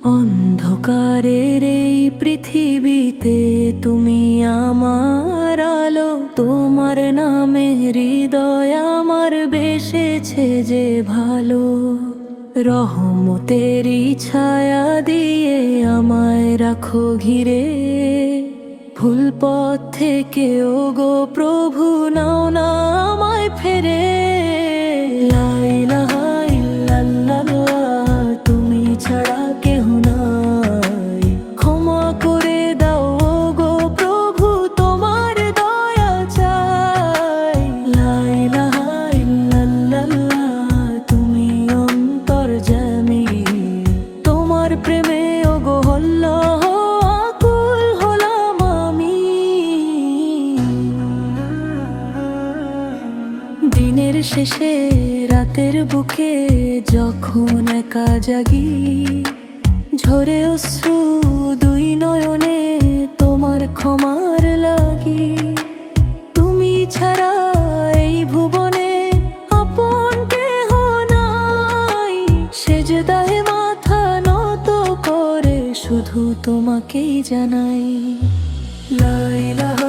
অন্ধকারের এই পৃথিবীতে তুমি আমার আলো, তোমার নামে হৃদয় আমার বেসেছে যে ভালো। রহমতেরই ছায়া দিয়ে আমায় রাখো ঘিরে, ভুল পথ থেকে ওগো প্রভু নাও না আমায় ফেরে। লা ইলাহা ইল্লাল্লাহ, তুমি ছাড়া কেহ নাই, ক্ষমা করে দাও ওগো প্রভু তোমার দয়া চাই। লা ইলাহা ইল্লাল্লাহ, তুমি অন্তর্যামী, তোমার প্রেমে ওগো আল্লাহ আকুল হলাম আমি। দিনের শেষে রাতের বুকে যখন একা জাগি, ঝরে অশ্রু দুই নয়নে তোমার ক্ষমার লাগি। তুমি ছাড়া এই ভুবনে আপন কেহ নাই, সেজদায় মাথা নত করে শুধু তোমাকেই জানাই। লা ইলাহা